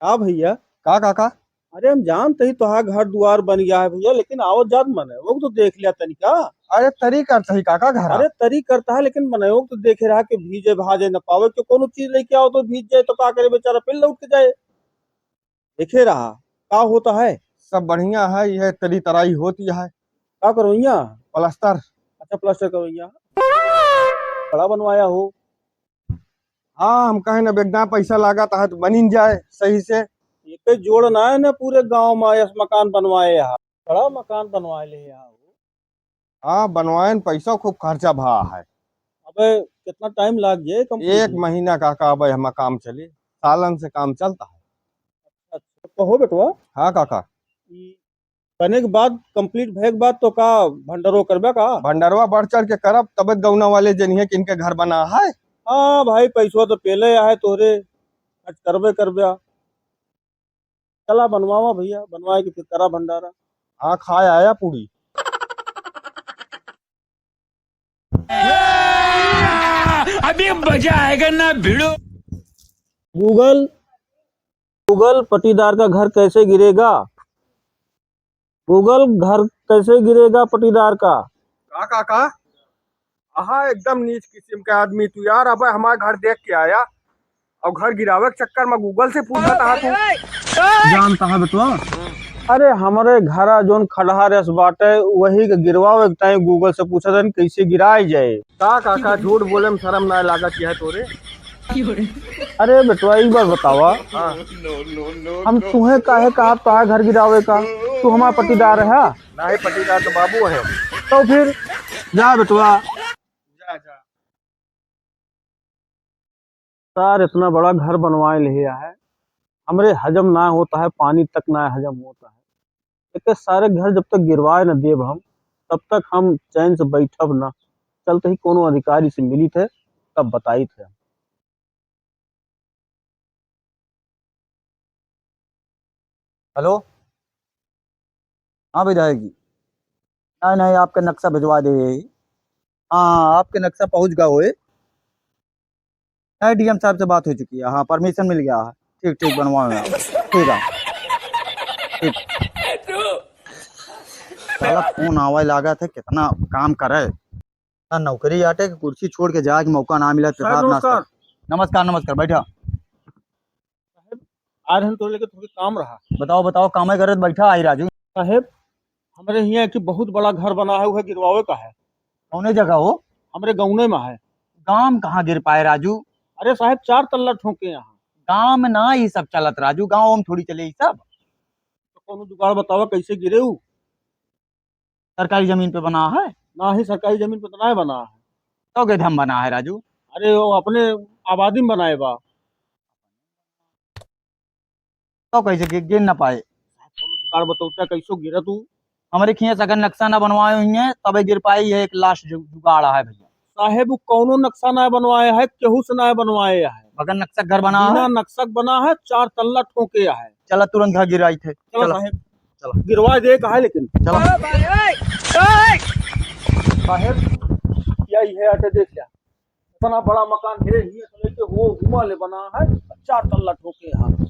हाँ भैया। का काका। अरे हम जानते ही तोहार घर दुआर बन गया है भैया, लेकिन आवत जात मन है वो तो देख लिया तनिका। अरे तरी करता ही काका घरा। अरे तरी करता है लेकिन मनयोग तो देखे रहा कि भीजे भाजे न पावे कि कोनो चीज लेके आओ तो भीज जाए तो का करे बेचारा फिर लौट के जाए। देखे रहा का होता है। सब बढ़िया है, यह तरी तराई होती है। का करो भैया। प्लास्टर। अच्छा प्लास्टर करो भैया। बड़ा बनवाया हो। हाँ हम कहे ना बेगना पैसा लागत है तो बनी न जाए सही से। एक जोड़ ना है ना पूरे गांव में यस मकान बनवाए यहाँ। बड़ा मकान बनवाए ले यहाँ। हाँ बनवाए न, पैसा खूब खर्चा भा है। अबे कितना टाइम लाग जाए कंप्लीट एक में। महीना काका अब हम काम चली, सालन से काम चलता है। अच्छा कहो बेटवा। हाँ काका। ई बने के बाद कंप्लीट भए के बाद तो का भंडारो करबे का। भंडरवा बढ़ चढ़ के करब तब गौना वाले जनिए कि इनके घर बना है। हाँ भाई पैसवा तो पहले आए तोरे। आज करबे करबे। चला बनवावा भैया बनवाए के फिर करा भंडारा। हाँ खाए आया पूरी। अभी मजा आएगा ना भिड़ो। गूगल गूगल पटीदार का घर कैसे गिरेगा। गूगल घर कैसे गिरेगा पटीदार का। का काका। हाँ एकदम नीच किस्म के आदमी तू यार। अब हमारा घर देख के आया और घर गिरावे के चक्कर में गूगल से पूछा था तू। जानता है बेटवा। अरे हमारे घरा जोन खड़हा रस बाटे वही के गिरवावे के टाइम गूगल से पूछा था कैसे गिराई जाए। का काका झूठ बोले में शर्म ना लागत है तोरे। अरे बेटवा एक बार बतावा। हाँ। हम तुम्हें काहे कहा तार घर गिरावे का। तू हमारा पटीदार है। नहीं पटीदार तो बाबू है। तो फिर जा बेटवा। जा जा। तार इतना बड़ा घर बनवाए लिया है। हमरे हजम ना होता है पानी तक ना हजम होता है। इतने सारे घर जब तक गिरवाए न देव हम तब तक हम चैन से बैठब ना। चलते ही कोनो अधिकारी से मिली थे तब बताई थे। हेलो। हाँ विधायक जी। नहीं नहीं आपका नक्शा भिजवा दे यही। हाँ आपके नक्शा पहुंच गया हुए। नहीं डीएम साहब से बात हो चुकी है। हाँ परमिशन मिल गया है। ठीक ठीक बनवाऊंगा। ठीक है ठीक। साला फोन आवा लगा था कितना काम करे ना। नौकरी आटे की कुर्सी छोड़ के जाए के मौका ना मिला तो साहब साहब नाश्ता। नमस्कार। नमस्कार नमस्कार बैठा। आज हम तो लेके थोड़ी काम रहा। बताओ बताओ काम करे तो बैठा आई राजू। साहेब हमारे यहाँ एक बहुत बड़ा घर बना है वह गिरवावे का है। कौन जगह हो। हमारे गाँव में है। गांव में कहाँ गिर पाए राजू। अरे साहब 4 तल्ला ठोके यहाँ। गांव में ना ये सब चलत राजू। गांव में थोड़ी चले ये सब। तो कोनो जुगाड़ बतावा कैसे गिरे ऊ। सरकारी जमीन पे बना है। ना ही सरकारी जमीन पर तो ना बना है। तो के धम बना है राजू। अरे वो अपने आबादी में बनाए बा। तो कैसे गिर ना पाए। कोनो जुगाड़ बताओ कैसे गिरा तू। हमारे खिया अगर नक्शा ना बनवाए हुई है तबे गिर पाई है। एक लास्ट जुगाड़ है भैया। साहेब कौनो नक्शा ना बनवाए है केहू से ना बनवाए है। बगन नक्शा घर बना बिना है। नक्शा बना है 4 तल्ला ठोके है। चला तुरंत घर गिराई थे। चलो चलो साहेब चलो गिरवा दे का है लेकिन। चलो। साहेब क्या ही है आटे देख लिया। इतना बड़ा मकान है ही तो लेके वो घुमा ले बना है 4 तल्ला ठोके है।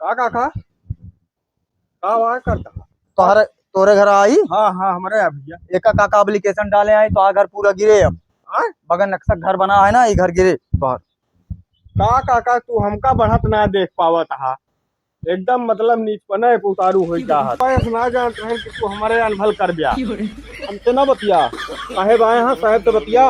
का काका। का वहाँ करता। तोहरे तोरे घर आई। हाँ हाँ हमारे यहाँ भैया। एक काका एप्लीकेशन डाले आई तो आ घर पूरा गिरे अब। हाँ? बगन नक्शा घर बना है ना ये घर गिरे तोहर। का काका तू हमका बढ़त ना देख पावत हा। एकदम मतलब नीच पने उतारू हो चाहत पैस ना जानत रहे कि तू हमारे अनभल कर ब्या। हमसे ना बतिया। साहेब आए हैं साहेब तो बतिया।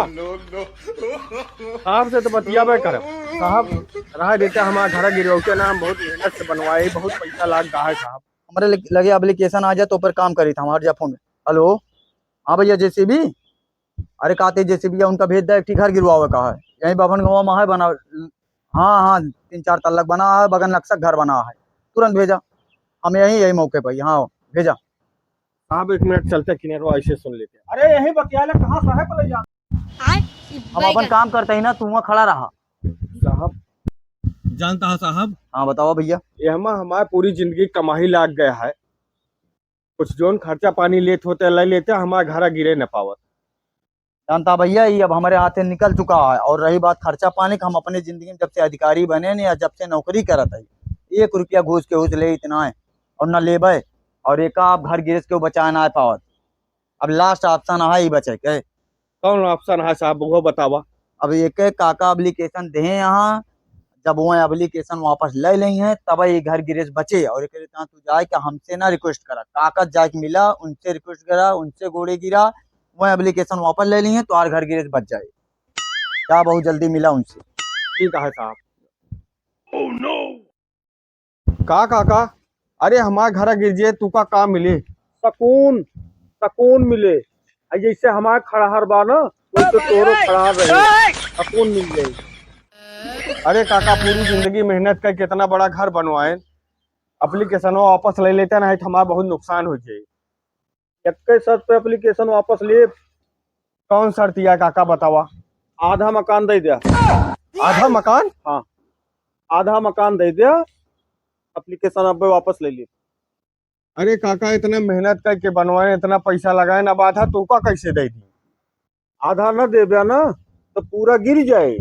साहब से तो बतियाबे करब। साहब रहा देते हमारा घर गिरौते ना हम बहुत मेहनत से बनवाए बहुत पैसा लाग रहा है साहब। हमारे लगे एप्लीकेशन आ जाए तो ऊपर काम करी था हमारे जा फोन में। हेलो। हाँ भैया जेसीबी। अरे कहते जेसीबी उनका भेज दे। एक घर गिरवावे का है यही बभन गाँव में है बना। हाँ हाँ 3-4 तल्लक बना है। बगन नक्शा घर बना है। तुरंत भेजा। हम यही यही मौके पर हाँ भेजा। साहब 1 मिनट चलते किनेरो ऐसे सुन लेते। अरे यही बतिया ले कहाँ साहेब को ले जा। हम अपन काम करते ही ना तू वहाँ खड़ा रहा। साहब जानता है साहब। हाँ बताओ भैया। ये हमारी पूरी जिंदगी कमाई लाग गया है। कुछ जोन खर्चा पानी लेते होते ले लेते हमारा घर गिरे न पावत। जानता भैया, ये अब हमारे हाथ से निकल चुका है। और रही बात खर्चा पानी का, हम अपनी जिंदगी में जब से अधिकारी बने ने या जब से नौकरी करत है, 1 रुपया घूस के उस ले इतना है और न लेबे। और एक आप घर गिरस के बचा ना पावत। अब लास्ट ऑप्शन है ही बचे के। कौन ऑप्शन है साहब, वो बतावा। अब एक काका एप्लीकेशन दे यहाँ, जब वो एप्लीकेशन वापस ले ली है तब ये घर गिरेज बचे। और एक तू जाए कि हमसे ना रिक्वेस्ट करा, कागज जाके मिला उनसे रिक्वेस्ट करा, उनसे गोड़े गिरा, वो एप्लीकेशन वापस ले ली है तो और घर गिरेज बच जाए। क्या बहुत जल्दी मिला उनसे। ठीक है साहब। का काका, अरे हमारे घर गिर जाए तू का काम मिले। सकून सकून मिले। जैसे हमारे खड़हर बा ना, वैसे तोरो खड़हर रहे, सकून मिल जाए। अरे काका, पूरी जिंदगी मेहनत कर कितना बड़ा घर बनवाए, एप्लीकेशन वापस ले लेते ना तो हमारा बहुत नुकसान हो जाए। एक शर्त पे एप्लीकेशन वापस लिए, कौन शर्त या काका बतावा। आधा मकान दे दिया। आधा मकान? हाँ, आधा मकान दे दिया, एप्लीकेशन अब वापस ले लिए। अरे काका, इतना मेहनत करके बनवाए, इतना पैसा लगाए, अब आधा तू का कैसे दे दी। आधा न दे दिया ना तो पूरा गिर जाए।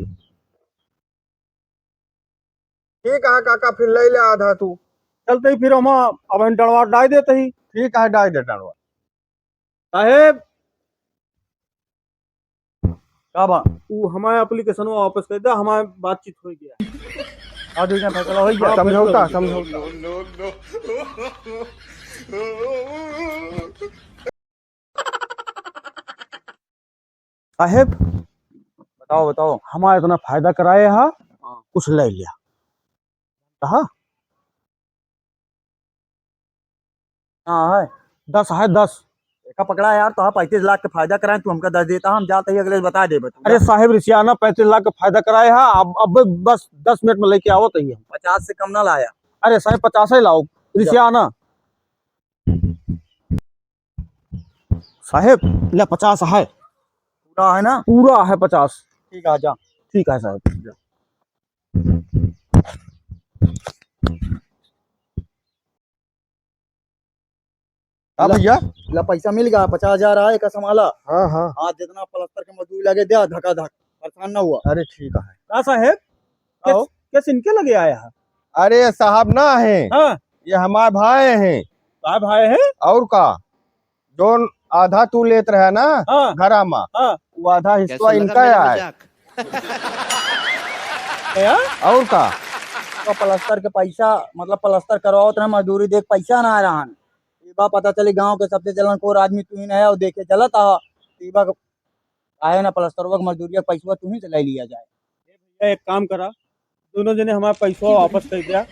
ठीक है काका, फिर ले ले आधा तू। चलते ही फिर हम अब डरवा डाल देते ही। ठीक है, डाल दे डरवा। साहेब, क्या बा तू हमारे एप्लीकेशन वापस कर दे, हमारे बातचीत हो गया। आधे का फैसला हो गया। समझौता समझौता। साहेब, बताओ बताओ। हमारा इतना फायदा कराए हा, कुछ ले लिया। हाँ, हाँ है 10 है 10। एक पकड़ा यार, तो 35 लाख का फायदा कराए, तू हमका 10 देता, हम जाते ही अगले से बता दे। अरे साहेब, रिसियाना 35 लाख का फायदा कराए हा, अब बस 10 मिनट में लेके आवत ही हम। 50 से कम ना लाया। अरे साहेब, 50 ही लाओ रिसियाना। साहेब ले 50 है, पूरा है ना? पूरा है 50। ठीक है, जा। ठीक है साहब। हाँ भैया। ला पैसा मिल गया, 50,000 आए का संभाला। हाँ हाँ। हाँ, जितना प्लास्टर के मजदूरी लगे दिया, धक्का धक, परेशान ना हुआ। अरे ठीक है। का साहेब, आओ। किस इनके लगे आया है? अरे साहब ना है, हाँ, ये हमारे भाई हैं। साहब भाई है। और का, जो आधा तू लेत रहा ना हाँ घरा में, हाँ, वो आधा हिस्सा इनका है। क्या? और का, तो प्लास्टर के पैसा, मतलब प्लास्टर करवाओ तो मजदूरी देख पैसा ना आ रहा है। ये बात पता चली गांव के सबसे जलनखोर आदमी तू ही है, और देखे चलत आए ना प्लास्टर वर्क मजदूरी का पैसा तू ही से ले लिया जाए। एक काम करा, दोनों जने हमारा पैसा वापस कर दिया,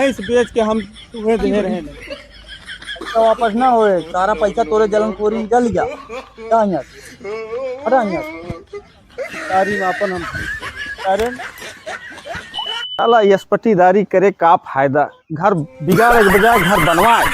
इस बेच के हम तुम्हें दे रहे हैं। पैसा वापस ना होए, सारा पैसा तोरे जलनखोरी में जल गया। क्या यहाँ से? हटा यहाँ से। सारी मापन हम अरे साला यशपटीदारी करे का फायदा, घर बिगाड़े के बजाय घर बनवाए।